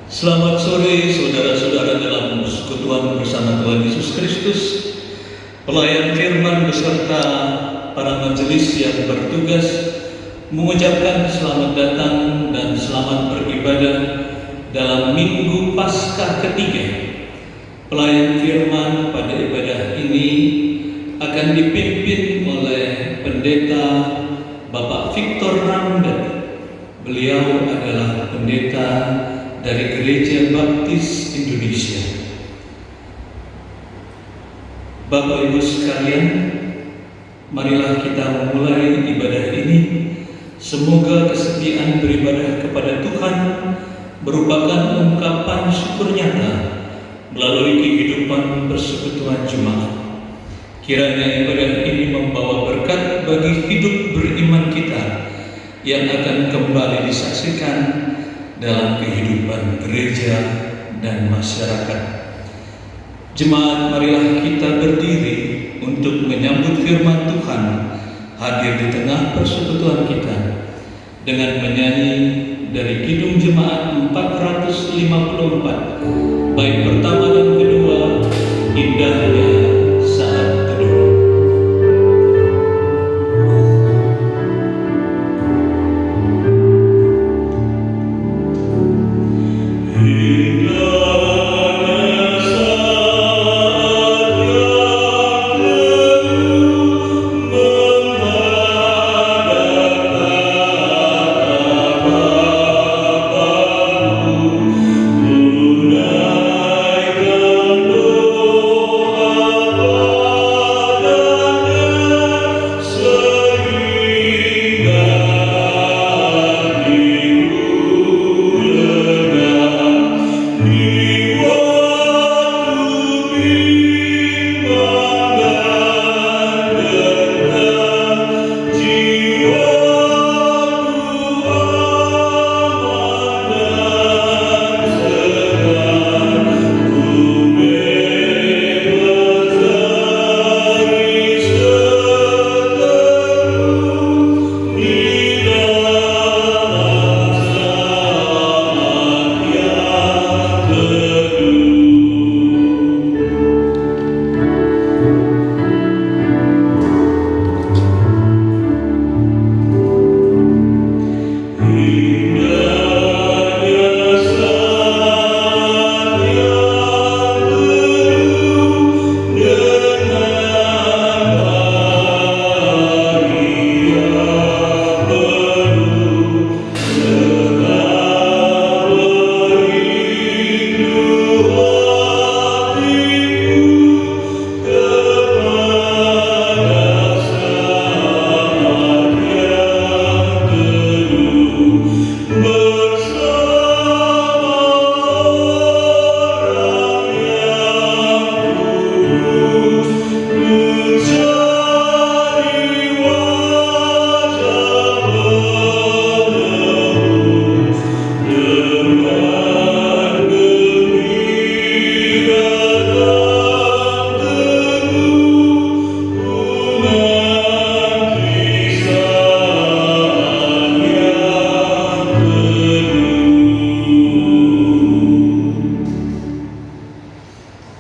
Selamat sore saudara-saudara dalam persekutuan bersama Tuhan Yesus Kristus. Pelayan firman beserta para majelis yang bertugas mengucapkan selamat datang dan selamat beribadah dalam Minggu Paskah ketiga. Pelayan firman pada ibadah ini akan dipimpin oleh Pendeta Bapak Victor Ramdan. Beliau adalah pendeta dari Gereja Baptis Indonesia. Bapak Ibu sekalian, marilah kita memulai ibadah ini. Semoga kesetiaan beribadah kepada Tuhan merupakan ungkapan syukur nyata melalui kehidupan persekutuan jemaat. Kiranya ibadah ini membawa berkat bagi hidup beriman kita yang akan kembali disaksikan dalam kehidupan gereja dan masyarakat. Jemaat, marilah kita berdiri untuk menyambut firman Tuhan hadir di tengah persekutuan kita dengan menyanyi dari Kidung Jemaat 454, bait pertama dan kedua, Indahnya Saat Teduh.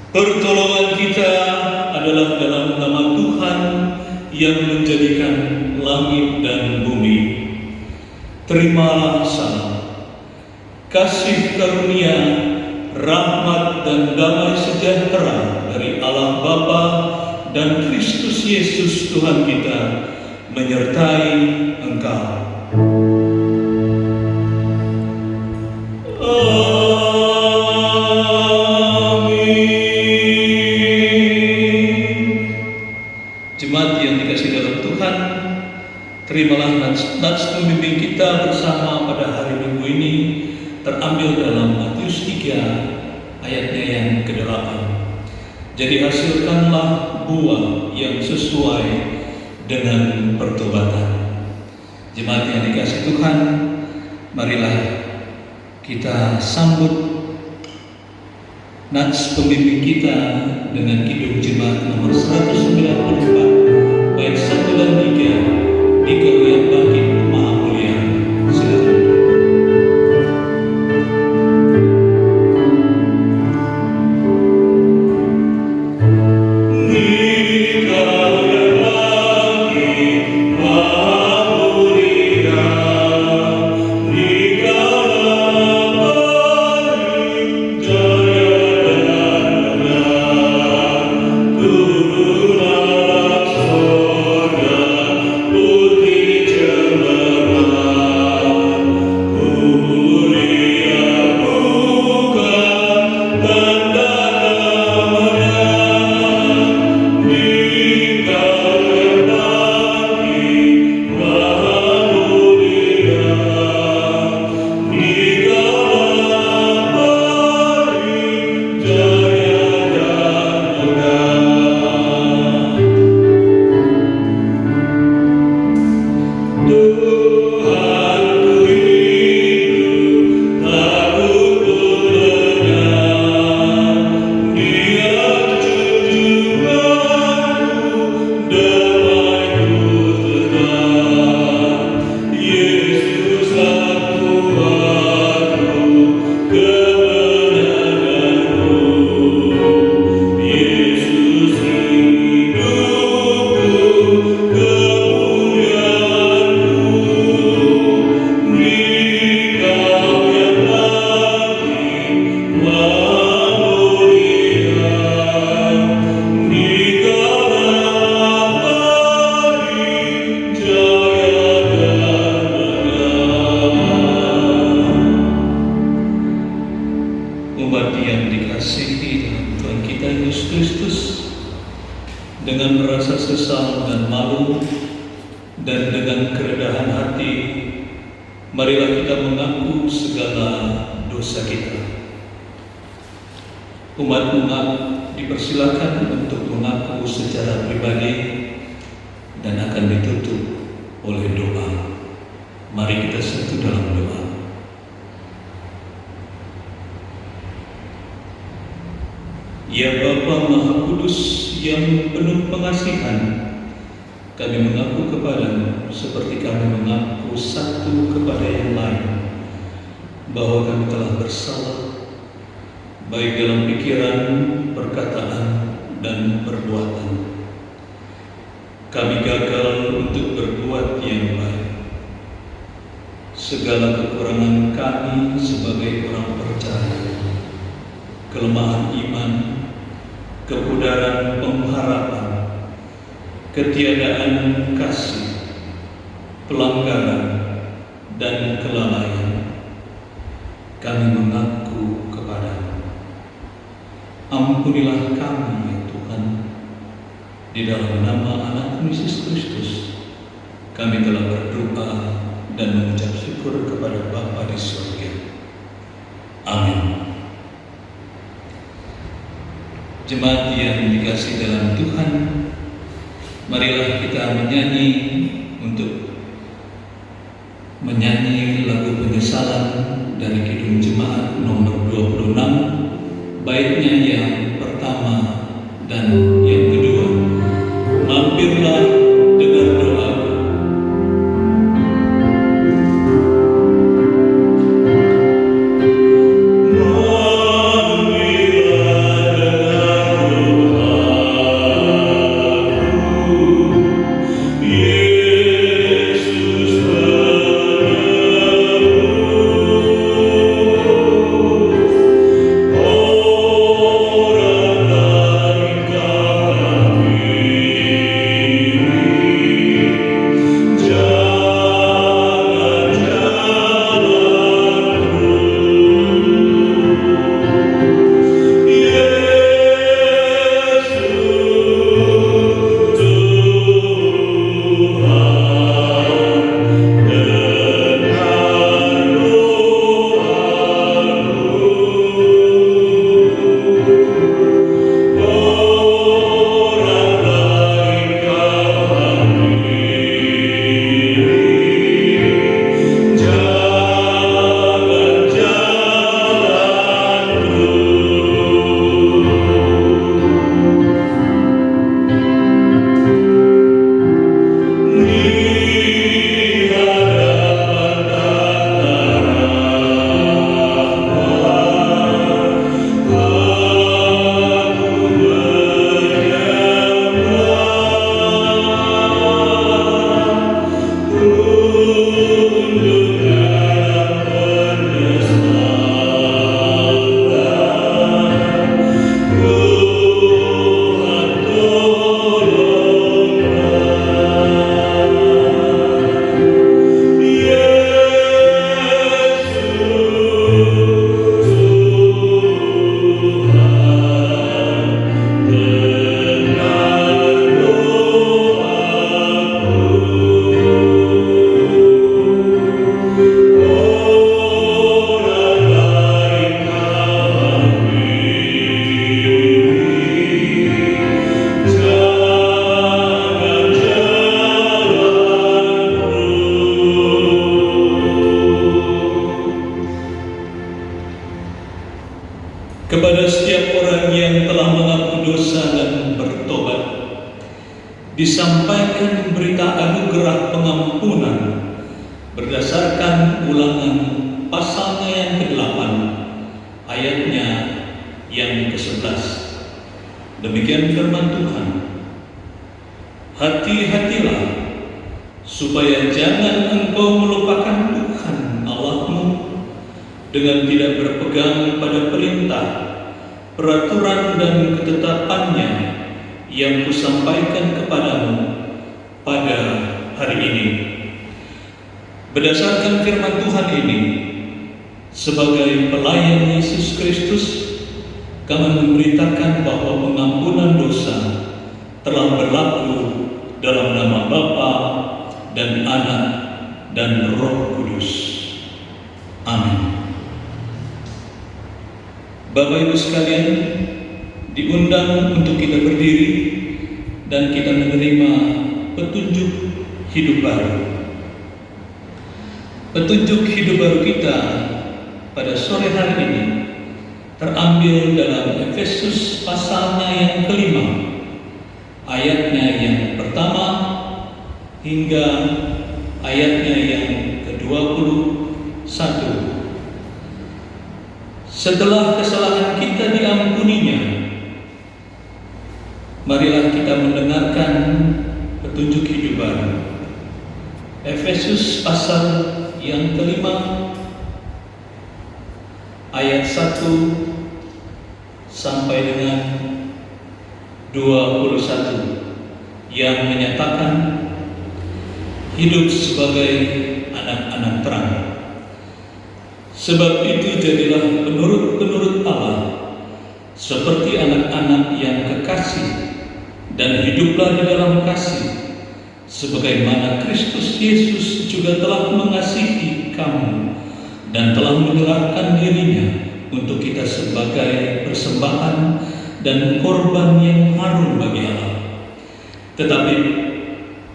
Pertolongan kita adalah dalam nama Tuhan yang menjadikan langit dan bumi. Terimalah salam, kasih karunia, rahmat dan damai sejahtera dari Allah Bapa dan Kristus Yesus Tuhan kita menyertai engkau. Jemaat yang dikasihi dalam Tuhan, terimalah nats pembimbing kita bersama pada hari Minggu ini terambil dalam Matius 3 ayatnya yang ke-8. Jadi hasilkanlah buah yang sesuai dengan pertobatan. Jemaat yang dikasihi Tuhan, marilah kita sambut nats pembimbing kita dengan Kidung Jemaat nomor 194 bait 1 dan 3 di Keruyan Bangkit Maha Mulia. Silakan. umat yang dikasihi dalam Tuhan kita Yesus Kristus, dengan merasa sesal dan malu dan dengan kerendahan hati, marilah kita mengaku segala dosa kita. Umat-umat dipersilakan untuk mengaku secara pribadi dan akan ditutup oleh doa. Mari kita satu dalam doa. Ya Bapa Maha Kudus yang penuh pengasihan, kami mengaku kepadamu seperti kami mengaku satu kepada yang lain, bahwa kami telah bersalah, baik dalam pikiran, perkataan, dan perbuatan. Kami gagal untuk berbuat yang baik. Segala kekurangan kami sebagai orang percaya, kelemahan iman, kepudaran pengharapan, ketiadaan kasih, pelanggaran, dan kelalaian, kami mengaku kepadamu. Ampunilah kami ya Tuhan, di dalam nama Anak Yesus Kristus kami telah berdoa dan mengucap syukur kepada Bapa di surga. Amin. Jemaat yang dikasihi dalam Tuhan, marilah kita menyanyi lagu penyesalan dari Kidung Jemaat nomor 26, baitnya yang pertama dan yang kedua. Mampirlah dengar doa. Kepada setiap orang yang telah mengaku dosa dan bertobat, disampaikan berita anugerah pengampunan berdasarkan Ulangan pasalnya yang ke-8, ayatnya yang ke-11. Demikian firman Tuhan. Hati-hatilah supaya jangan engkau melupakan Tuhan Allahmu dengan tidak berpegang pada perintah, peraturan dan ketetapannya yang kusampaikan kepadamu pada hari ini. Berdasarkan firman Tuhan ini, Sebagai pelayan Yesus Kristus, kami memberitakan bahwa pengampunan dosa telah berlaku dalam nama Bapa dan Anak dan Roh Kudus. Amin. Bapak Ibu sekalian, diundang untuk kita berdiri dan kita menerima petunjuk hidup baru. Petunjuk hidup baru kita pada sore hari ini terambil dalam Efesus pasalnya yang kelima, ayatnya yang pertama hingga ayatnya yang ke-21. Setelah kesalahan kita diampuninya, marilah kita mendengarkan petunjuk hidup baru. Efesus pasal yang kelima, ayat 1 sampai dengan 21 yang menyatakan hidup sebagai anak-anak terang. Sebab itu jadilah penurut-penurut Allah seperti anak-anak yang kekasih, dan hiduplah di dalam kasih, sebagaimana Kristus Yesus juga telah mengasihi kamu dan telah menyerahkan dirinya untuk kita sebagai persembahan dan korban yang harum bagi Allah. Tetapi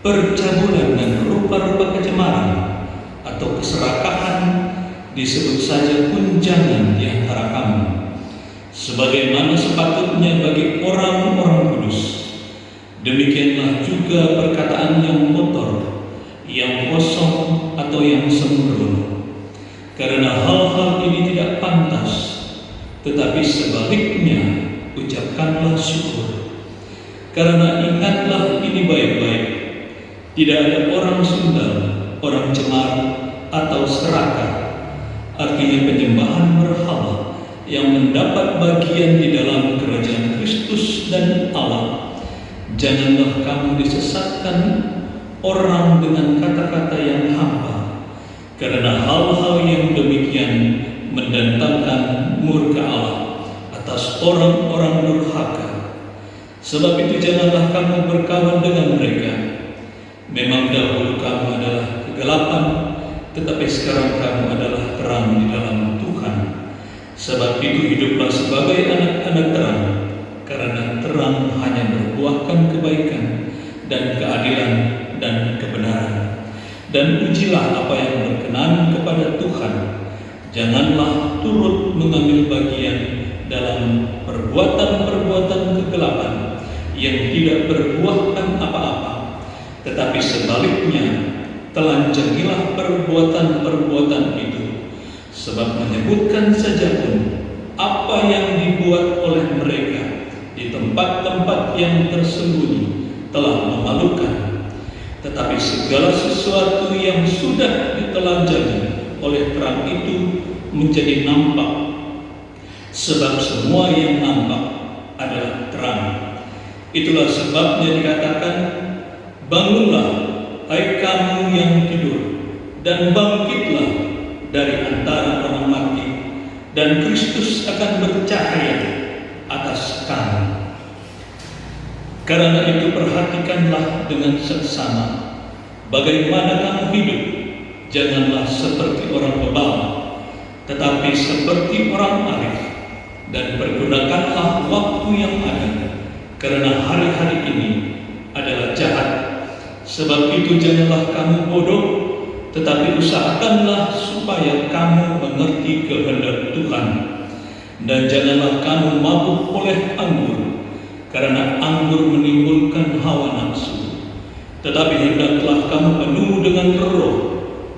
percabulan dan rupa-rupa kecemaran atau keserakahan disebut saja kunjangan di antara kamu, sebagaimana sepatutnya bagi orang-orang kudus. Demikianlah juga perkataan yang kotor, yang kosong atau yang sembrono. Karena hal-hal ini tidak pantas, tetapi sebaliknya ucapkanlah syukur. Karena ingatlah ini baik-baik, tidak ada orang sundal, orang cemara atau serakah, artinya penyembahan berhala, yang mendapat bagian di dalam kerajaan Kristus dan Allah. Janganlah kamu disesatkan orang dengan kata-kata yang hampa, karena hal-hal yang demikian mendatangkan murka Allah atas orang-orang durhaka. Sebab itu janganlah kamu berkawan dengan mereka. Memang dahulu kamu adalah kegelapan, tetapi sekarang kamu adalah terang di dalam Tuhan. Sebab itu hiduplah sebagai anak-anak terang, karena terang hanya berbuahkan kebaikan dan keadilan dan kebenaran. Dan ujilah apa yang berkenan kepada Tuhan. Janganlah turut mengambil bagian dalam perbuatan-perbuatan kegelapan yang tidak berbuahkan apa-apa, tetapi sebaliknya telanjangilah perbuatan-perbuatan itu. Sebab menyebutkan saja pun apa yang dibuat oleh mereka di tempat-tempat yang tersembunyi telah memalukan. Tetapi segala sesuatu yang sudah ditelanjangi oleh terang itu menjadi nampak, sebab semua yang nampak adalah terang. Itulah sebabnya dikatakan, bangunlah hai kamu yang tidur, dan bangkitlah dari antara orang mati, dan Kristus akan bercahaya atas kamu. Karena itu perhatikanlah dengan seksama bagaimana kamu hidup. Janganlah seperti orang bebal, tetapi seperti orang arif, dan pergunakanlah waktu yang ada, karena hari-hari ini adalah jahat. Sebab itu janganlah kamu bodoh, tetapi usahakanlah supaya kamu mengerti kehendak Tuhan. Dan janganlah kamu mabuk oleh anggur, karena anggur menimbulkan hawa nafsu. Tetapi hendaklah kamu penuh dengan Roh,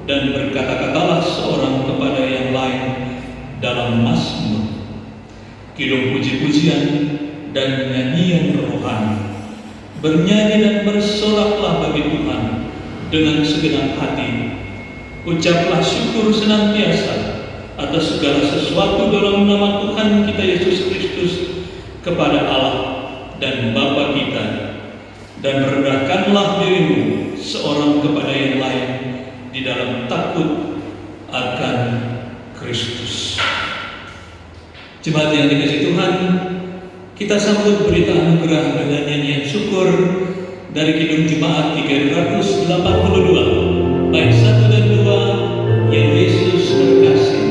dan berkata-katalah seorang kepada yang lain dalam mazmur, kidung puji-pujian dan nyanyian rohani. Bernyanyi dan bersoraklah bagi Tuhan dengan segenap hati. Ucaplah syukur senantiasa atas segala sesuatu dalam nama Tuhan kita Yesus Kristus kepada Allah dan Bapa kita. Dan rendahkanlah dirimu seorang kepada yang lain di dalam takut akan Kristus. Jemaat yang dikasihi Tuhan, kita sambut berita anugerah dengan nyanyian syukur dari Kidung Jemaat 382, bait 1 dan 2, yang Yesus terkasih.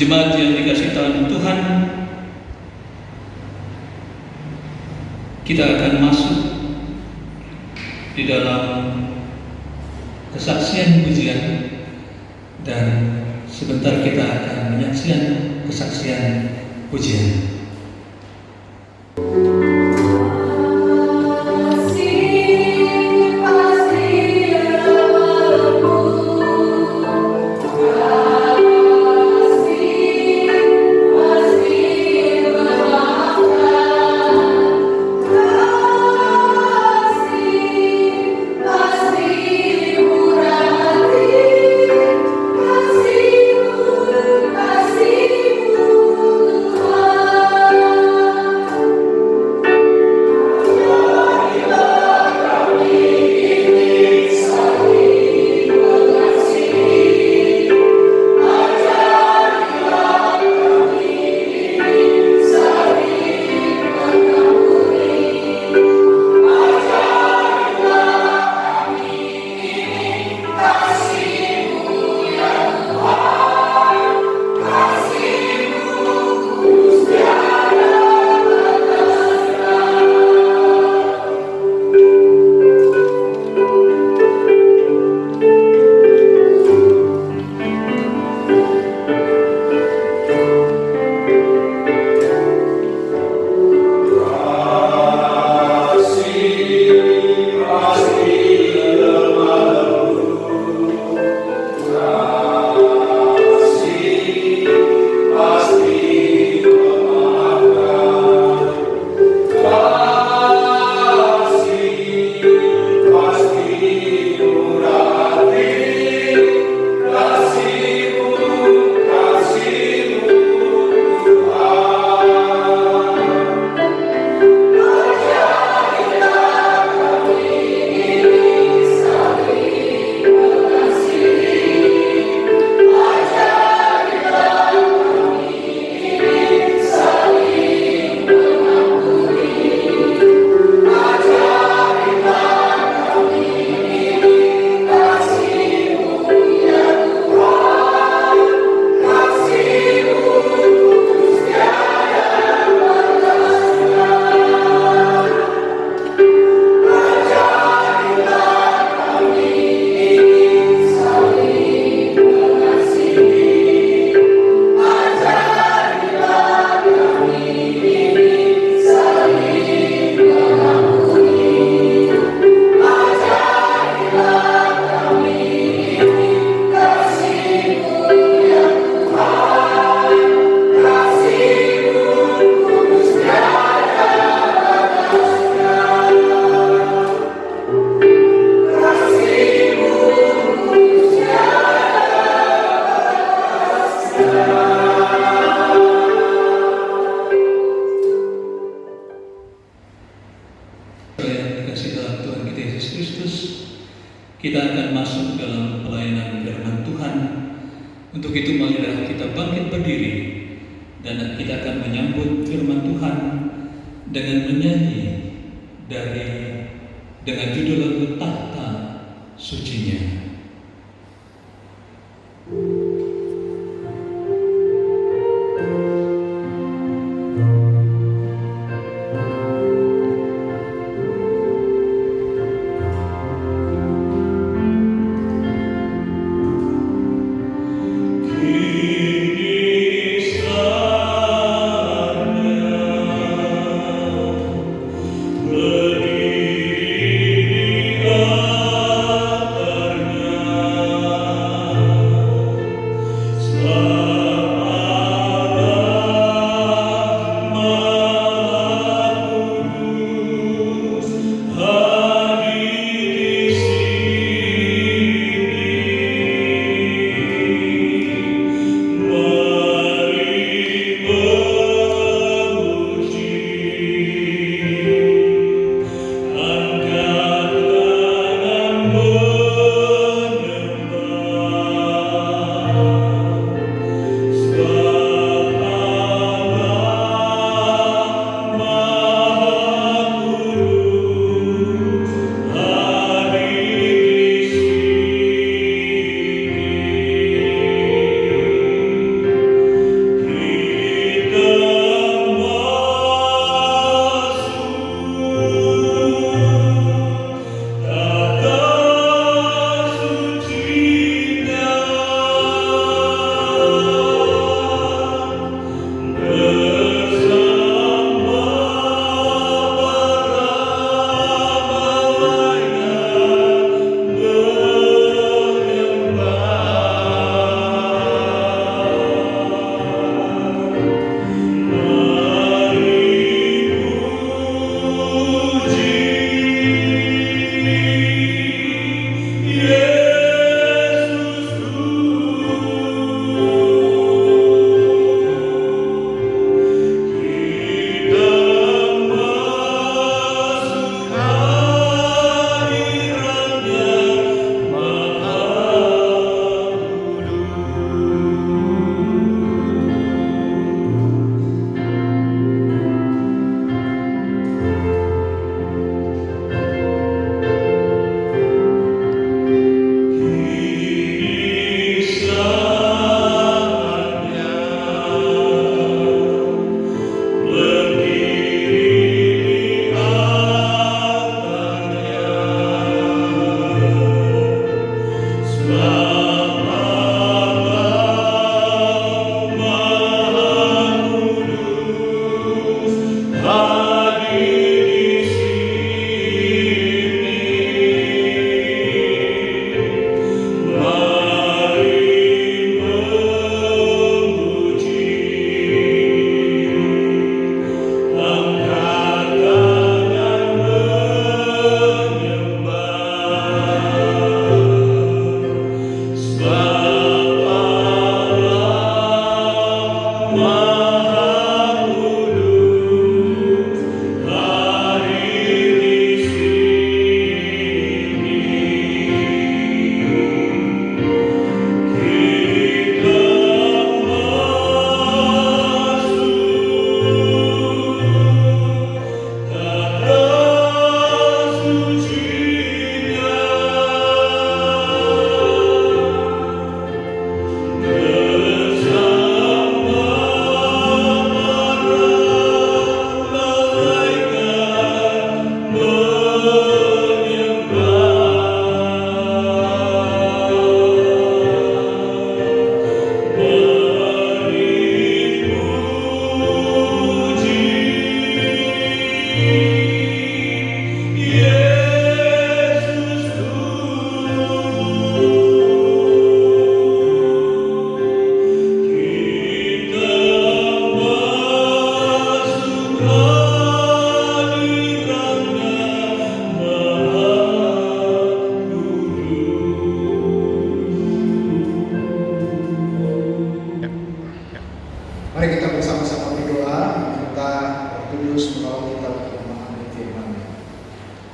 Jemaat yang dikasihi Tuhan, kita akan masuk di dalam kesaksian pujian, dan sebentar kita akan menyaksikan kesaksian pujian. Kasih kita akan masuk dalam pelayanan firman Tuhan. Untuk itu marilah kita bangkit berdiri dan kita akan menyambut firman Tuhan dengan menyanyi dengan judul lagu Tahta Sucinya.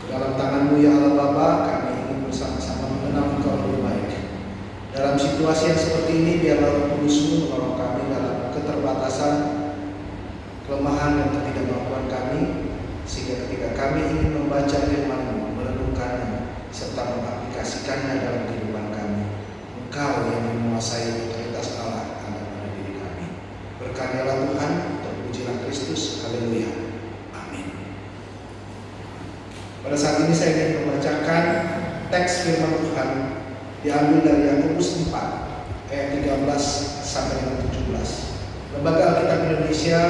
Dalam tangan-Mu ya Allah Bapa, kami ingin bersama-sama situasi yang seperti ini, biarlah Roh Kudus-Mu menolong kami dalam keterbatasan, kelemahan dan ketidakmampuan kami, sehingga ketika kami ingin membaca firman-Mu, merenungkannya, serta mengaplikasikannya dalam kehidupan kami, Engkau yang menguasai otoritas Allah ada pada diri kami. Berkaryalah Tuhan, terpujilah Kristus, haleluya, amin. Pada saat ini saya ingin membacakan teks firman Tuhan diambil dari Yakobus 4 ayat 13 sampai dengan 17. Lembaga Alkitab Indonesia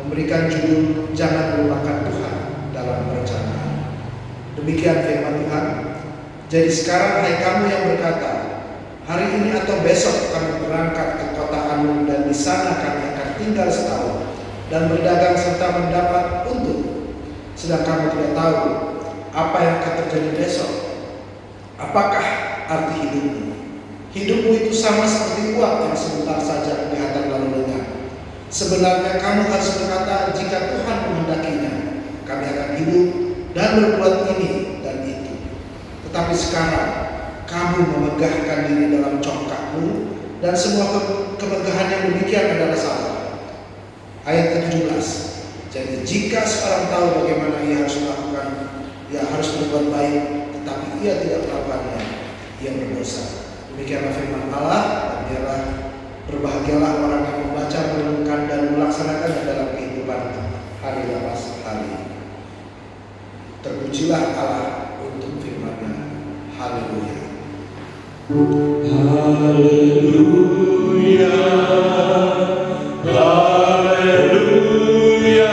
memberikan judul Jangan Melupakan Tuhan dalam Perencanaan. Demikian firman Tuhan. Jadi sekarang hai kamu yang berkata, hari ini atau besok kami berangkat ke kota Anu dan di sana kami akan tinggal setahun dan berdagang serta mendapat untung. Sedang kamu tidak tahu apa yang akan terjadi besok. Apakah arti hidupmu? Hidupmu itu sama seperti uap yang sebentar saja kelihatan lalu lenyap. Sebenarnya kamu harus berkata, jika Tuhan menghendakinya, kami akan hidup dan berbuat ini dan itu. Tetapi sekarang kamu memegahkan diri dalam congkakmu, dan semua kemegahan yang demikian adalah salah. Ayat ke-17. Jadi jika seorang tahu bagaimana ia harus melakukan, ia harus berbuat baik, tetapi ia tidak melakukannya, ia berdosa. Demikianlah firman Allah, dan biarlah berbahagialah orang yang membaca, merenungkan dan melaksanakannya dalam kehidupan hari lepas hari. Terpujilah Allah untuk firman-Nya. Haleluya. Haleluya. Haleluya.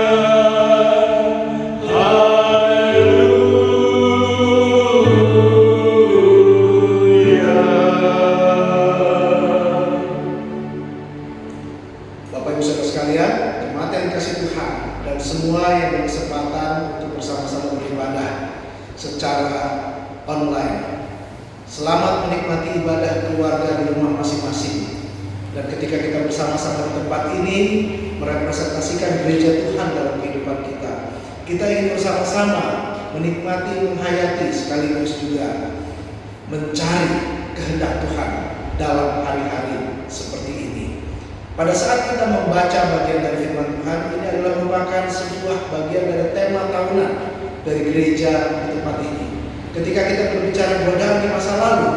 Bapak Ibu Saudara sekalian, jemaat yang dikasihi Tuhan dan semua yang berkesempatan untuk bersama-sama beribadah secara online. Selamat menikmati ibadah keluarga di rumah masing-masing. Dan ketika kita bersama-sama di tempat ini merepresentasikan gereja Tuhan dalam kehidupan kita, kita ingin bersama-sama menikmati, menghayati, sekaligus juga mencari kehendak Tuhan dalam hari-hari seperti ini. Pada saat kita membaca bagian dari firman Tuhan, ini adalah merupakan sebuah bagian dari tema tahunan dari gereja di tempat ini. Ketika kita berbicara godaan di masa lalu,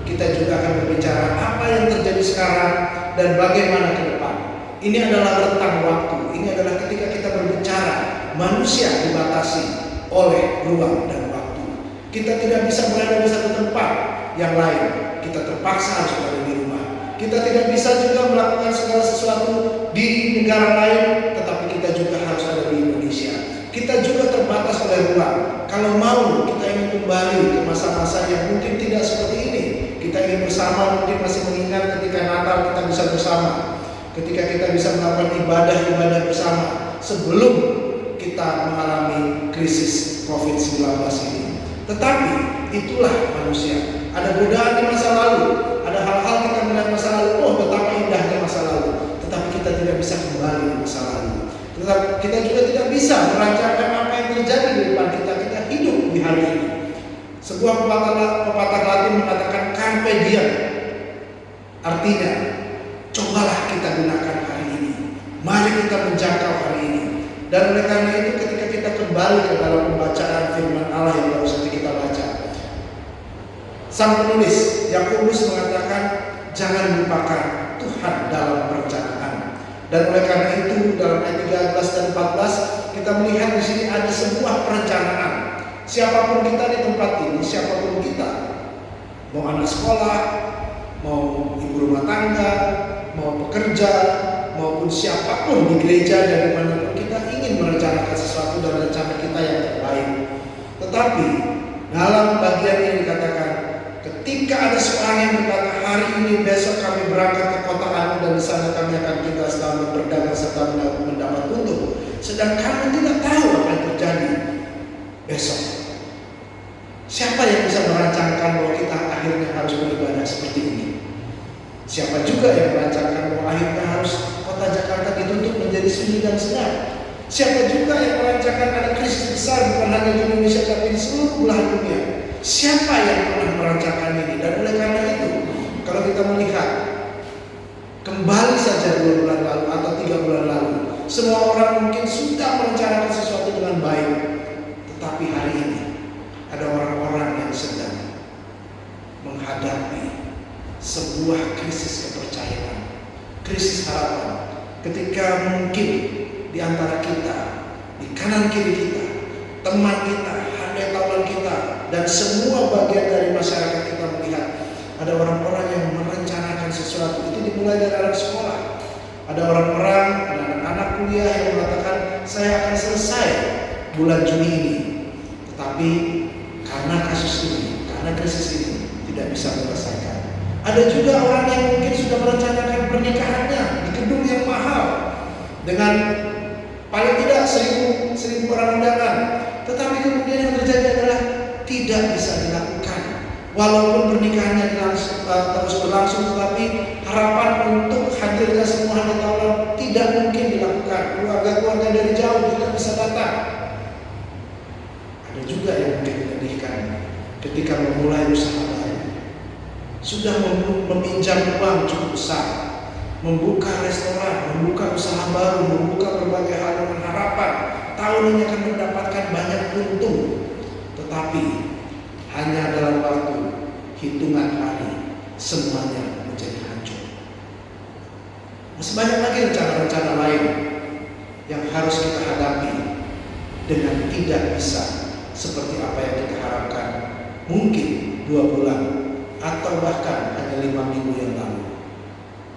kita juga akan berbicara apa yang terjadi sekarang dan bagaimana ke depan. Ini adalah rentang waktu. Ini adalah ketika kita berbicara manusia dibatasi oleh ruang dan waktu. Kita tidak bisa berada di satu tempat yang lain. Kita terpaksa harus berada di rumah. Kita tidak bisa juga melakukan segala sesuatu di negara lain, tetapi kita juga harus ada di Indonesia. Kita juga terbatas oleh ruang. Kalau mau kita ingin kembali ke masa-masa yang mungkin tidak seperti ini, kita ingin bersama, mungkin masih mengingat ketika Natal kita bisa bersama, ketika kita bisa melakukan ibadah-ibadah bersama sebelum kita mengalami krisis COVID-19 ini. Tetapi itulah manusia. Ada godaan di masa lalu, ada hal-hal kita melihat masa lalu, oh betapa indahnya masa lalu, tetapi kita tidak bisa kembali ke masa lalu. Tetapi kita juga tidak bisa merancangkan apa yang terjadi di depan kita. Kita hidup di hari ini. Sebuah pepatah Latin mengatakan carpe diem. Artinya, cobalah kita gunakan hari ini. Mari kita menjangkau hari ini. Dan oleh karena itu ketika kita kembali ke dalam pembacaan firman Allah yang baru saja kita baca, sang penulis Yakobus mengatakan jangan lupakan Tuhan dalam perencanaan. Dan oleh karena itu dalam ayat 13 dan 14 kita melihat di sini ada sebuah perencanaan. Siapapun kita di tempat ini, siapapun kita, mau anak sekolah, mau ibu rumah tangga, mau pekerja, maupun siapapun di gereja dan dimanapun kita ingin merencanakan sesuatu dan rencana kita yang terbaik. Tetapi dalam bagian ini dikatakan, ketika ada seorang yang berkata, hari ini besok kami berangkat ke kota Anu dan di sana kami akan tinggal setahun berdagang serta mendapat untung, sedang kamu tidak tahu apa yang terjadi besok. Siapa yang bisa merancangkan bahwa kita akhirnya harus beribadah seperti ini? Siapa juga yang merancangkan bahwa akhirnya harus kota Jakarta ditutup menjadi sunyi dan senyap? Siapa juga yang merancangkan ada krisis besar bukan hanya di Indonesia tapi di seluruh belahan dunia? Siapa yang pernah merancangkan ini? Dan oleh karena itu kalau kita melihat kembali saja 2 bulan lalu atau 3 bulan lalu, semua orang mungkin sudah merencanakan sesuatu dengan baik. Tetapi hari ini ada orang-orang yang sedang menghadapi sebuah krisis kepercayaan, krisis harapan. Ketika mungkin di antara kita, di kanan kiri kita, teman kita, handai taulan kita, dan semua bagian dari masyarakat kita melihat ada orang-orang yang merencanakan sesuatu. Itu dimulai dari anak sekolah. Ada orang-orang, anak-anak kuliah yang mengatakan saya akan selesai bulan Juni ini. Tetapi karena kasus ini, karena krisis ini tidak bisa menyelesaikan. Ada juga orang yang mungkin sudah merencanakan pernikahannya di gedung yang mahal dengan paling tidak 1.000 orang undangan. Tetapi kemudian yang terjadi adalah tidak bisa dilakukan. Walaupun pernikahannya terus berlangsung, tetapi harapan untuk hadirnya semua handai taulan tidak mungkin dilakukan. Keluarga-keluarga dari jauh tidak bisa datang. Ada juga yang mungkin menyedihkan ketika memulai usaha baru. Sudah meminjam uang cukup besar, membuka restoran, membuka usaha baru, membuka berbagai hal dengan harapan tahun ini akan mendapatkan banyak untung. Tetapi hanya dalam waktu hitungan hari semuanya menjadi hancur. Masih banyak lagi rencana-rencana lain yang harus kita hadapi dengan tidak bisa seperti apa yang kita harapkan. Mungkin 2 bulan atau bahkan hanya 5 minggu yang lalu.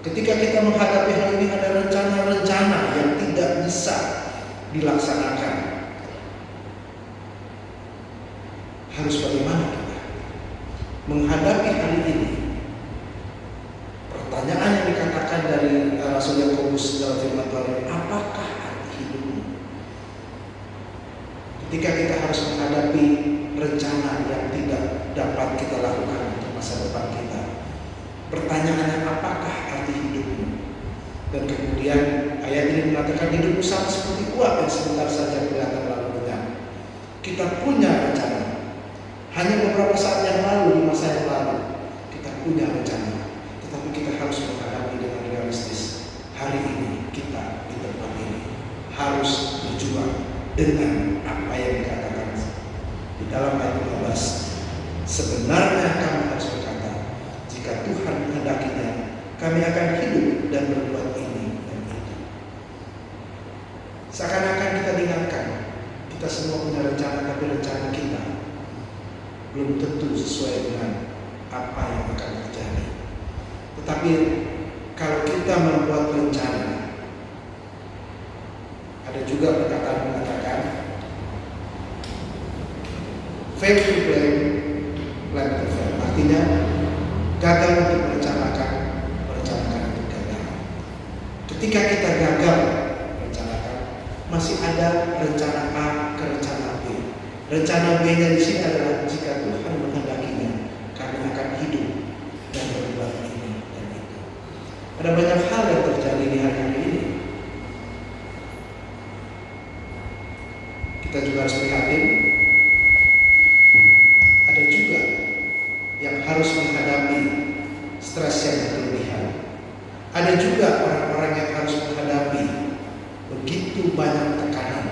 Ketika kita menghadapi hal ini, ada rencana-rencana yang tidak bisa dilaksanakan. Harus bagaimana kita menghadapi hari ini? Pertanyaan yang dikatakan dari Rasul Yakobus dalam firman Tuhan, apakah arti hidupmu? Ketika kita harus menghadapi rencana yang tidak dapat kita lakukan untuk masa depan kita, pertanyaannya apakah arti hidupmu? Dan kemudian ayat ini mengatakan hidupmu sama seperti uap yang sebentar saja kelihatan lalu lenyap. Kita punya rencana. Hanya beberapa saat yang lalu, di masa yang lalu, kita punya rencana. Tetapi kita harus menghadapi dengan realistis. Hari ini kita di tempat ini harus berjuang dengan apa yang dikatakan di dalam ayat 15. Sebenarnya kami harus berkata, jika Tuhan menghendakinya, kami akan hidup dan berbuat ini dan itu. Seakan-akan kita diingatkan, kita semua punya rencana, tapi rencana kita belum tentu sesuai dengan apa yang akan terjadi. Tetapi kalau kita membuat rencana, ada juga perkataan mengatakan fail to plan, plan to fail. Artinya gagal untuk merencanakan untuk gagal. Ketika kita gagal merencanakan, masih ada rencana A ke rencana B. Rencana B-nya di sini adalah jika Tuhan menghendakinya, kami akan hidup dan berbuat ini dan itu. Ada banyak hal yang terjadi di hari ini. Kita juga harus prihatin. Ada juga yang harus menghadapi stres yang berlebihan. Ada juga orang-orang yang harus menghadapi begitu banyak tekanan.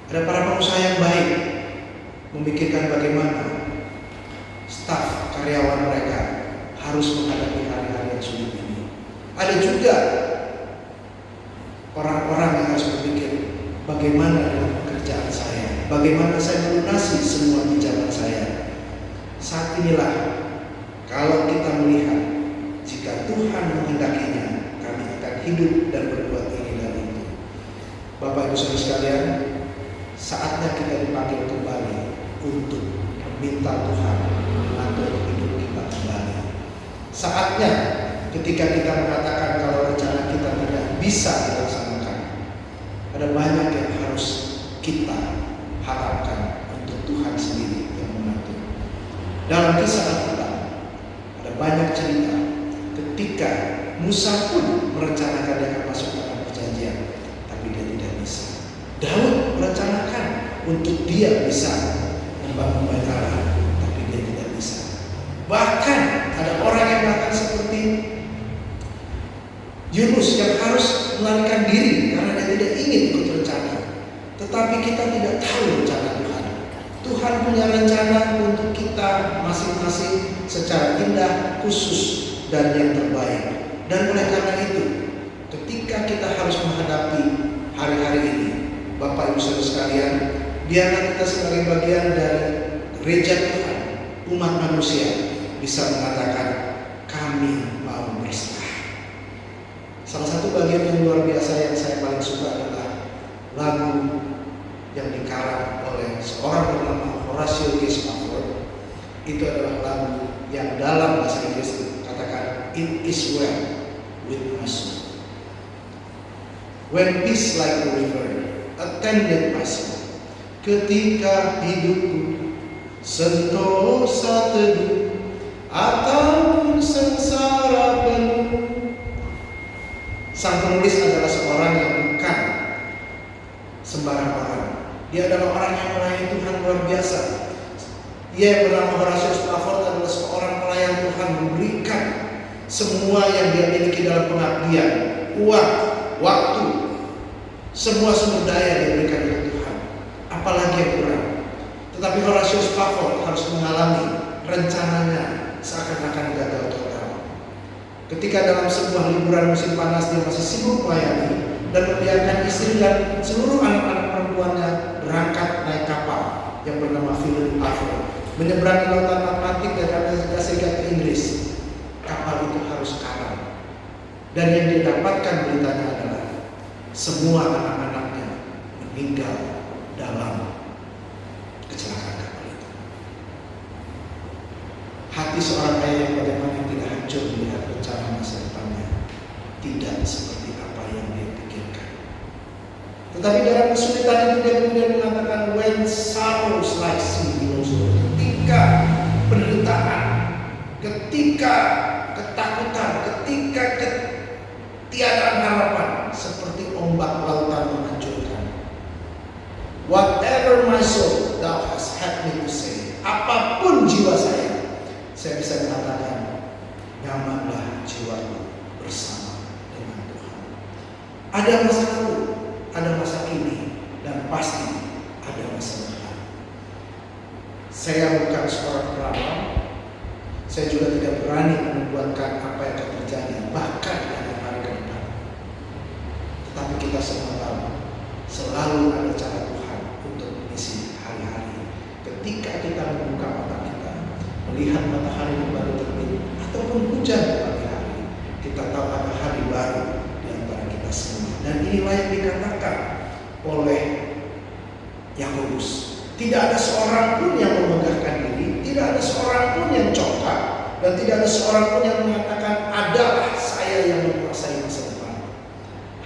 Ada para pengusaha yang baik memikirkan bagaimana staf karyawan mereka harus menghadapi hari-hari yang sulit ini. Ada juga orang-orang yang harus berpikir bagaimana dengan pekerjaan saya, bagaimana saya melunasi semua pinjaman saya. Saat inilah kalau kita melihat jika Tuhan menghendakinya, kami akan hidup dan berbuat ini dan itu. Bapak Ibu Saudara sekalian, saatnya kita dipanggil kembali untuk meminta Tuhan mengatur hidup kita kembali. Saatnya ketika kita mengatakan kalau rencana kita tidak bisa dilaksanakan, ada banyak yang harus kita harapkan untuk Tuhan sendiri yang mengatur. Dalam kisah Alkitab ada banyak cerita ketika Musa pun merencanakan dia akan masuk ke tanah perjanjian, tapi dia tidak bisa. Daud merencanakan untuk dia bisa membangun bait Allah, tapi dia tidak bisa. Bahkan Petrus yang harus melarikan diri karena dia tidak ingin ikut rencana. Tetapi kita tidak tahu rencana Tuhan. Tuhan punya rencana untuk kita masing-masing secara indah, khusus, dan yang terbaik. Dan oleh karena itu, ketika kita harus menghadapi hari-hari ini, Bapak Ibu Saudara sekalian, biarlah kita sebagai bagian dari gereja Tuhan, umat manusia, bisa mengatakan kami mau berserah. Salah satu bagian yang luar biasa yang saya paling suka adalah lagu yang dikarang oleh seorang bernama Horatio Spafford. Itu adalah lagu yang dalam bahasa Inggris katakan, "It is well with my soul. When peace like a river attended my soul." Ketika hidupku sentosa teduh ataupun sengsara penuh. Sang penulis adalah seorang yang bukan sembarang orang. Dia adalah orang yang melayani Tuhan luar biasa. Dia yang bernama Horatio Spafford adalah seorang pelayan Tuhan, memberikan semua yang dia miliki dalam pengabdian, uang, waktu, semua sumber daya dia berikan untuk Tuhan. Apalagi yang kurang. Tetapi Horatio Spafford harus mengalami rencananya seakan-akan gagal total. Ketika dalam sebuah liburan musim panas dia masih sibuk melayani dan membiarkan istri dan seluruh anak-anak perempuannya berangkat naik kapal yang bernama Philip Avro menyeberangi lautan Atlantik dari Amerika Serikat ke Inggris. Kapal itu harus karam, dan yang didapatkan beritanya adalah semua anak-anaknya meninggal dalam kecelakaan kapal itu. Hati seorang ayah yang bagaimana tidak hancur melihat rencana masa depannya tidak seperti apa yang dia pikirkan. Tetapi dalam kesulitan itu dia kemudian mengatakan, when sorrows like sea below, ketika penderitaan, ketika ketakutan, ketika ketiadaan harapan seperti ombak lautan menghancurkan. Whatever my soul thou hast had me to say, apapun jiwa saya bisa mengatakan, nyamanlah jiwaku bersama dengan Tuhan. Ada masa lalu, ada masa kini, dan pasti ada masa depan. Saya bukan seorang peramal. Saya juga tidak berani menubuatkan apa yang akan terjadi, bahkan dalam hari ke depan. Tetapi kita semua tahu, selalu ada cara Tuhan untuk mengisi hari-hari. Ketika kita membuka mata kita, melihat matahari kembali terbit, ataupun hujan di pagi hari, kita tahu ada hari baru di antara kita semua. Dan inilah yang dikatakan oleh Yakobus. Tidak ada seorang pun yang memegahkan diri, tidak ada seorang pun yang congkak, dan tidak ada seorang pun yang mengatakan adalah saya yang menguasai masa depan.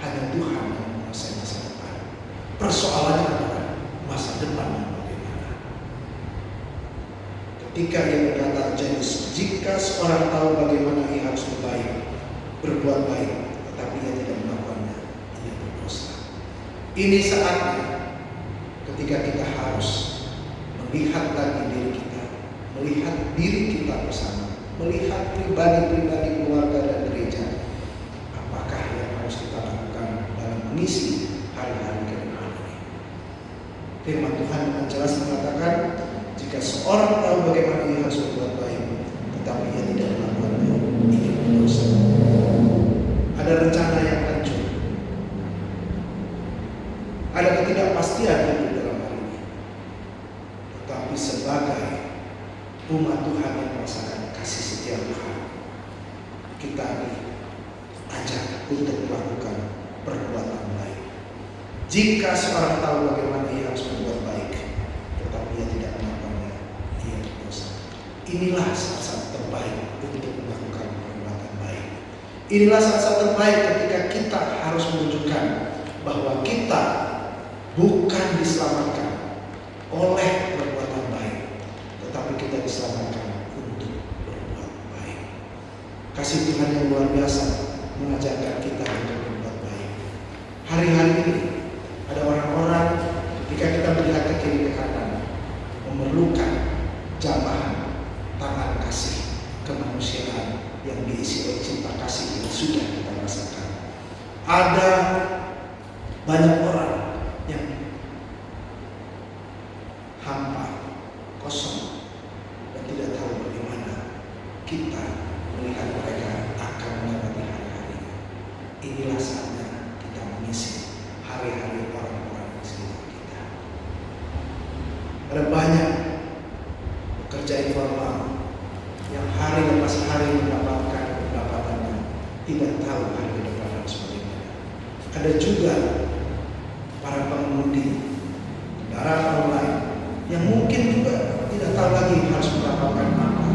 Hanya Tuhan yang menguasai masa depan. Persoalannya adalah masa depan yang bagaimana. Ketika ia berkata, jika seorang tahu bagaimana ia harus berbuat baik, tetapi ia tidak melakukannya, ia berdosa. Ini saatnya ketika kita harus melihat lagi diri kita, melihat diri kita bersama, melihat pribadi-pribadi keluarga dan gereja. Apakah yang harus kita lakukan dalam mengisi hari-hari ke depan ini? Firman Tuhan dengan jelas mengatakan, jika seorang tahu bagaimana ia harus berbuat baik, tetapi ia tidak melakukannya, ia berdosa. Ada rencana yang hancur, ada ketidakpastian hidup dalam hari ini. Tetapi sebagai umat Tuhan yang merasakan kasih setia Tuhan, kita diajak untuk melakukan perbuatan baik. Jika seorang tahu bagaimana ia harus berbuat baik, tetapi ia tidak melakukannya, ia berdosa. Inilah saat-saat terbaik untuk melakukan perbuatan baik. Inilah saat-saat terbaik ketika kita harus menunjukkan bahwa kita bukan diselamatkan oleh perbuatan baik, tetapi kita diselamatkan untuk berbuat baik. Kasih Tuhan yang luar biasa mengajarkan kita untuk berbuat baik. Hari-hari ini ada orang-orang ketika kita melihat ke kiri ke kanan memerlukan jamahan tangan kasih kemanusiaan yang diisi oleh cinta kasih yang sudah kita rasakan. Ada banyak orang yang hampa, kosong, dan tidak tahu bagaimana kita melihat mereka akan melewati hari-hari. Inilah saatnya kita mengisi hari-hari orang-orang di sekitar kita. Ada banyak pekerja informal yang hari lepas hari mendapatkan pendapatannya, tidak tahu hari ke depan harus bagaimana. Ada juga para pengemudi kendaraan online yang mungkin juga tidak tahu lagi harus mendapatkan apa.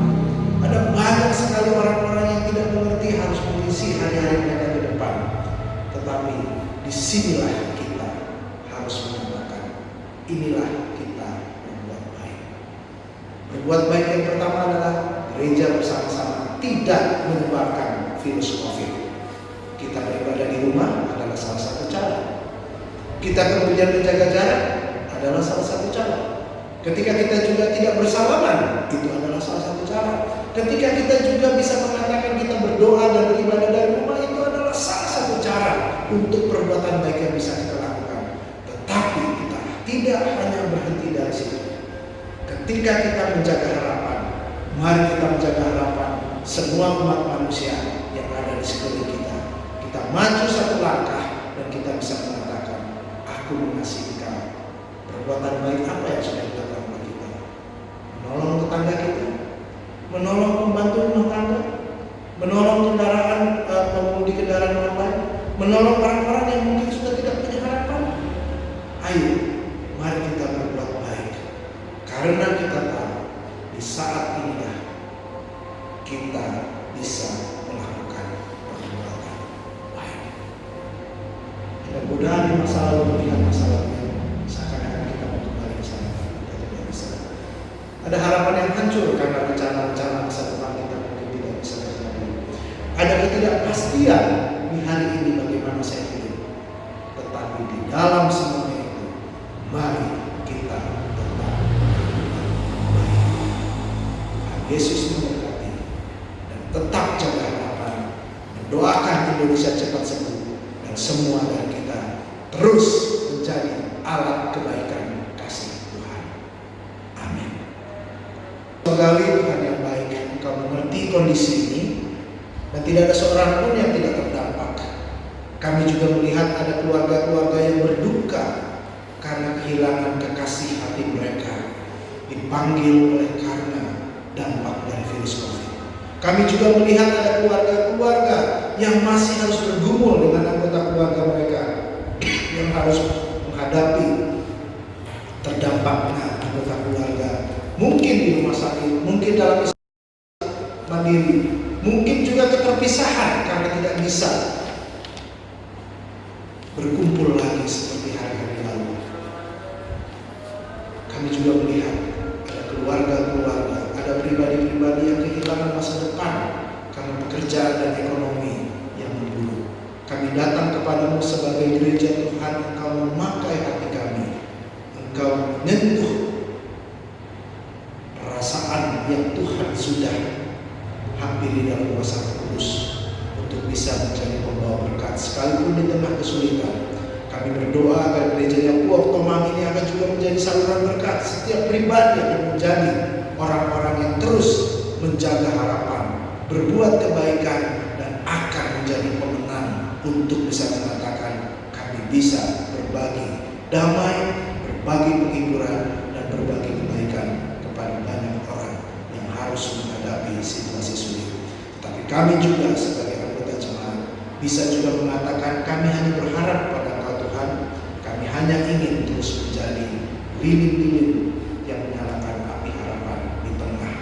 Ada banyak sekali orang-orang yang tidak mengerti harus mengisi hari-hari mereka ke depan. Tetapi disinilah kita harus mengatakan, inilah kita berbuat baik. Berbuat baik yang pertama adalah gereja bersama-sama tidak menyebarkan virus COVID. Kita beribadah di rumah adalah salah satu cara. Kita kemudian menjaga jarak adalah salah satu cara. Ketika kita juga tidak bersalaman, itu adalah salah satu cara. Ketika kita juga bisa mengatakan kita berdoa dan beribadah dari rumah, itu adalah salah satu cara untuk perbuatan baik yang bisa kita lakukan. Tetapi kita tidak hanya berhenti dari situ. Ketika kita menjaga harapan, mari kita menjaga harapan semua umat manusia yang ada di sekeliling kita. Kita maju satu langkah dan kita bisa mengatakan, aku mengasihi kau. Perbuatan baik apa yang sudah dilakukan oleh kita? Menolong tetangga kita, menolong pembantu rumah tangga, menolong pengemudi kendaraan online, menolong orang-orang yang mungkin sudah tidak punya harapan. Ayo, mari kita berbuat baik, karena kita tahu di saat inilah kita bisa melakukan perbuatan baik. Mudah-mudahan di masa lalu melihat masa lalu seakan-akan kita mau kembali ke sana, kita tidak bisa. Ada harapan yang hancur karena rencana-rencana masa depan kita mungkin tidak bisa terjadi. Ada ketidakpastian di hari ini bagaimana saya hidup. Tetapi di dalam semuanya itu, mari kita tetap baik. Yesus memberkati dan tetap jaga harapan. Mendoakan Indonesia cepat sembuh dan semua dari kita terus menjadi alat kebaikan kasih Tuhan. Amin. Surgawi Tuhan yang baik, Engkau mengerti kondisi ini dan tidak ada seorang pun yang tidak terdampak. Kami juga melihat ada keluarga-keluarga yang berduka karena kehilangan kekasih hati mereka, dipanggil oleh karena dampak dari virus COVID. Kami juga melihat ada keluarga-keluarga yang masih harus bergumul dengan anggota keluarga mereka yang harus menghadapi terdampaknya anggota keluarga, mungkin di rumah sakit, mungkin dalam mandiri, mungkin juga keterpisahan karena tidak bisa berkumpul lagi seperti hari-hari lalu. Kami juga melihat ada keluarga-keluarga, ada pribadi-pribadi yang kehilangan masa depan karena pekerjaan dan ekonomi yang memburuk. Kami datang kepadamu sebagai gereja Tuhan, Engkau memakai hati kami, Engkau menyentuh perasaan yang Tuhan sudah hampiri dalam kuasa Kudus untuk bisa menjadi pembawa berkat sekalipun di tengah kesulitan. Kami berdoa agar gereja Puak Tomang ini akan juga menjadi saluran berkat setiap pribadi yang menjadi orang-orang yang terus menjaga harapan, berbuat kebaikan, dan akan menjadi pemenang untuk bisa mengatakan kami bisa berbagi damai, berbagi penghiburan, dan berbagi kebaikan kepada banyak orang yang harus menghadapi situasi sulit. Tapi kami juga sebagai anggota jemaat bisa juga mengatakan kami hanya berharap pada Engkau Tuhan. Kami hanya ingin terus menjadi lilin-lilin yang menyalakan api harapan di tengah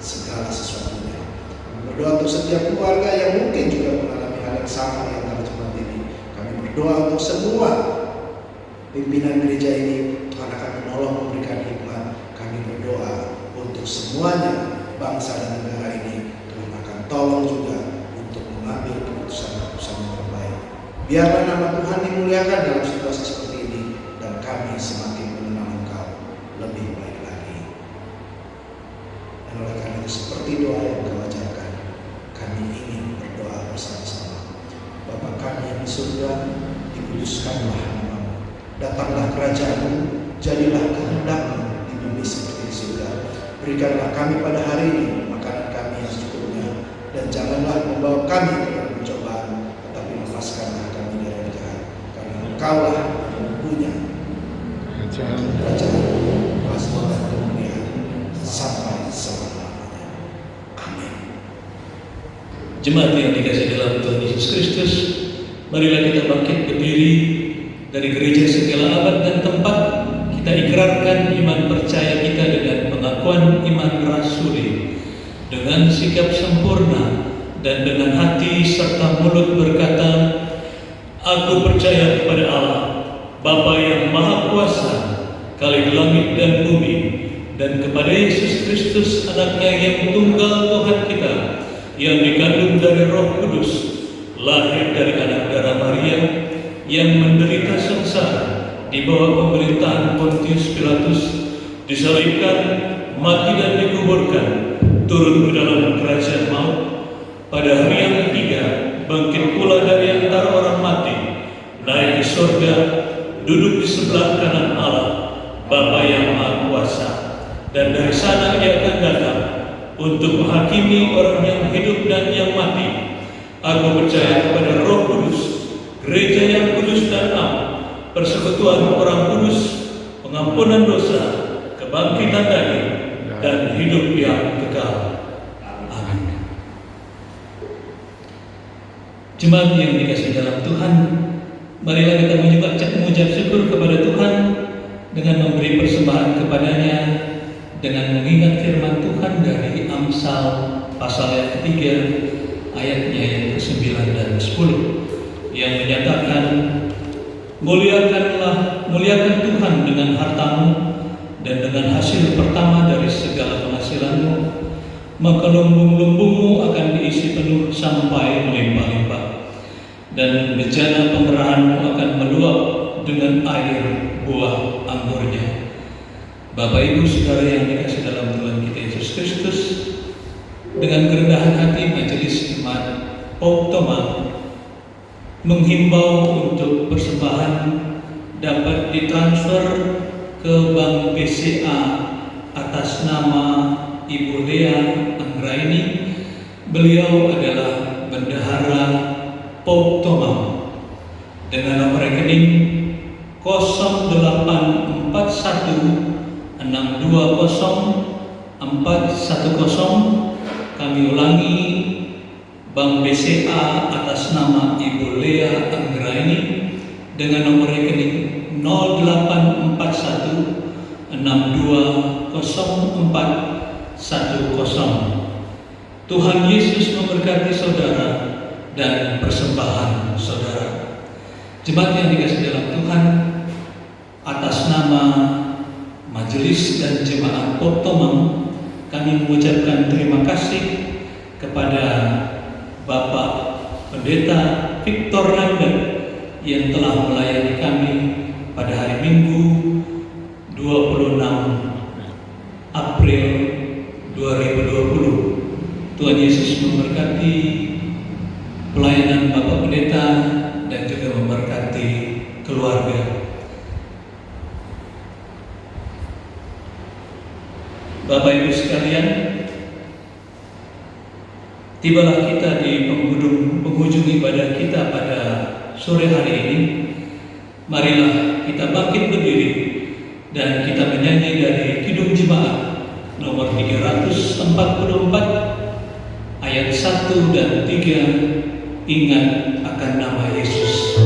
segala sesuatunya. Kami berdoa untuk setiap keluarga yang mungkin juga mengalami hal yang sama di antara jemaat ini. Kami berdoa untuk semua pimpinan gereja ini, Tuhan akan menolong memberikan hikmat. Kami berdoa untuk semuanya bangsa dan negara ini, Tuhan akan tolong juga untuk mengambil keputusan-keputusan yang terbaik. Biarlah nama Tuhan dimuliakan dalam situasi seperti ini, dan kami semakin mengenal Engkau lebih baik lagi. Dan oleh karena itu, seperti doa yang Engkau ajarkan, kami ingin berdoa bersama-sama. Bapa kami yang di surga, dikuduskanlah namamu. Datanglah kerajaanmu, jadilah kehendak-Mu di bumi seperti di surga. Berikanlah kami pada hari ini makanan kami yang secukupnya, dan janganlah membawa kami ke dalam pencobaan, tetapi lepaskanlah kami dari yang jahat. Karena Engkaulah yang mempunyai kerajaan, kuasa dan kemuliaan sampai selama-lamanya. Amin. Jemaat yang dikasihi dalam Tuhan Yesus Kristus, marilah kita bangkit berdiri dari gereja segala abad dan tempat. Kita ikrarkan iman percaya kita dengan pengakuan iman rasuli, dengan sikap sempurna dan dengan hati serta mulut berkata, Aku percaya kepada Allah, Bapa yang Maha Kuasa, Khalik langit dan bumi, dan kepada Yesus Kristus, Anaknya yang tunggal Tuhan kita, yang dikandung dari Roh Kudus, lahir dari anak darah Maria, yang menderita sengsara di bawah pemerintahan Pontius Pilatus, disalibkan, mati dan dikuburkan, turun ke dalam kerajaan maut, pada hari yang ketiga bangkit pula dari antara orang mati, naik ke surga, duduk di sebelah kanan Allah, Bapa yang Maha Kuasa, dan dari sana Ia akan datang untuk menghakimi orang yang hidup dan yang mati. Aku percaya kepada Roh Kudus, gereja yang kudus dan am, persekutuan orang kudus, pengampunan dosa, kebangkitan daging, dan hidup yang kekal. Amin. Jemaat yang dikasihi dalam Tuhan, marilah kita mengucap syukur kepada Tuhan dengan memberi persembahan kepadanya, dengan mengingat firman Tuhan dari Amsal pasal yang ketiga, ayatnya yang ke-9 dan 10, yang menyatakan, muliakan Tuhan dengan hartamu dan dengan hasil pertama dari segala penghasilanmu, maka lumbung-lumbungmu akan diisi penuh sampai melimpah-limpah, dan bejana pemerahanmu akan meluap dengan air buah anggurnya. Bapak Ibu Saudara yang dikasihi dalam Tuhan kita Yesus Kristus, dengan kerendahan hati Majelis Jemaat Pauk Tomang menghimbau untuk persembahan dapat ditransfer ke Bank BCA atas nama Ibu Lea Anggraini. Beliau adalah bendahara Pauk Tomang, dengan nomor rekening 0841 620 410. Kami ulangi, Bank BCA atas nama Ibu Lea Anggraini dengan nomor rekening 0841 620 410. Tuhan Yesus memberkati saudara dan persembahan saudara. Jemaat yang dikasihi dalam Tuhan, atas nama Majelis dan Jemaat Pauk Tomang, kami mengucapkan terima kasih kepada Bapak Pendeta Victor Randa yang telah melayani kami pada hari Minggu 26 April 2020. Tuhan Yesus memberkati pelayanan Bapak Pendeta dan juga memberkati keluarga. Bapak Ibu sekalian, tibalah kita di penghujung ibadah kita pada sore hari ini. Marilah kita bangkit berdiri dan kita menyanyi dari Kidung Jemaat nomor 344 ayat 1 dan 3, ingat akan nama Yesus.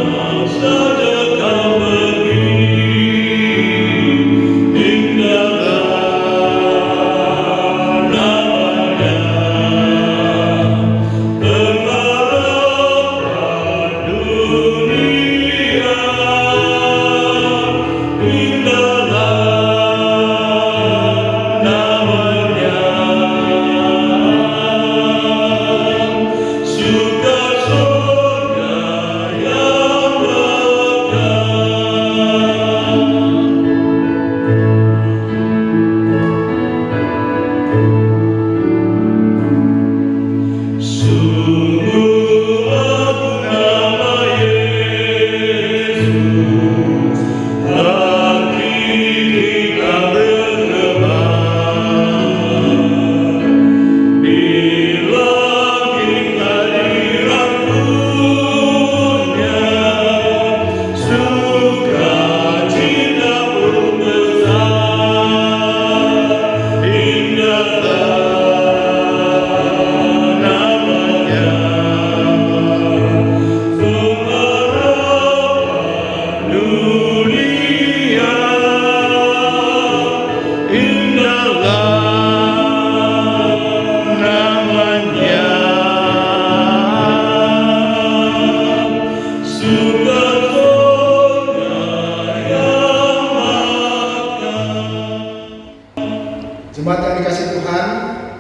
Mana saja kau pergi, Jemaat yang dikasih Tuhan,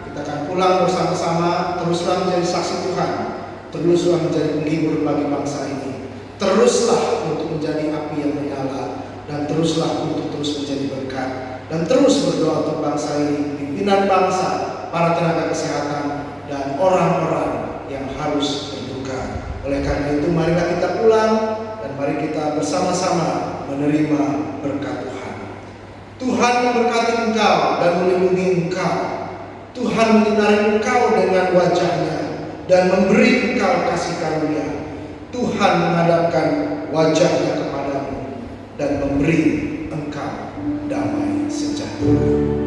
kita akan pulang bersama-sama. Teruslah menjadi saksi Tuhan, teruslah menjadi penghibur bagi bangsa ini, teruslah untuk menjadi api yang menyala, dan teruslah untuk terus menjadi berkat, dan terus berdoa untuk bangsa ini, pimpinan bangsa, para tenaga kesehatan, dan orang-orang yang harus berduka. Oleh karena itu, marilah kita pulang dan mari kita bersama-sama menerima berkat Tuhan. Tuhan memberkati engkau dan melindungi engkau. Tuhan menyinari engkau dengan wajah-Nya dan memberi engkau kasih karunia. Tuhan menghadapkan wajah-Nya kepadamu dan memberi engkau damai sejahtera.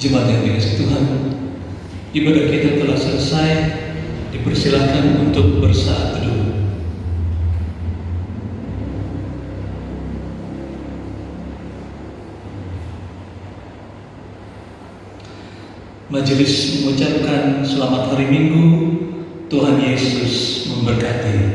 Jemaat yang dikasihi Tuhan, ibadah kita telah selesai. Dipersilakan untuk bersaat teduh. Majelis mengucapkan selamat hari Minggu. Tuhan Yesus memberkati.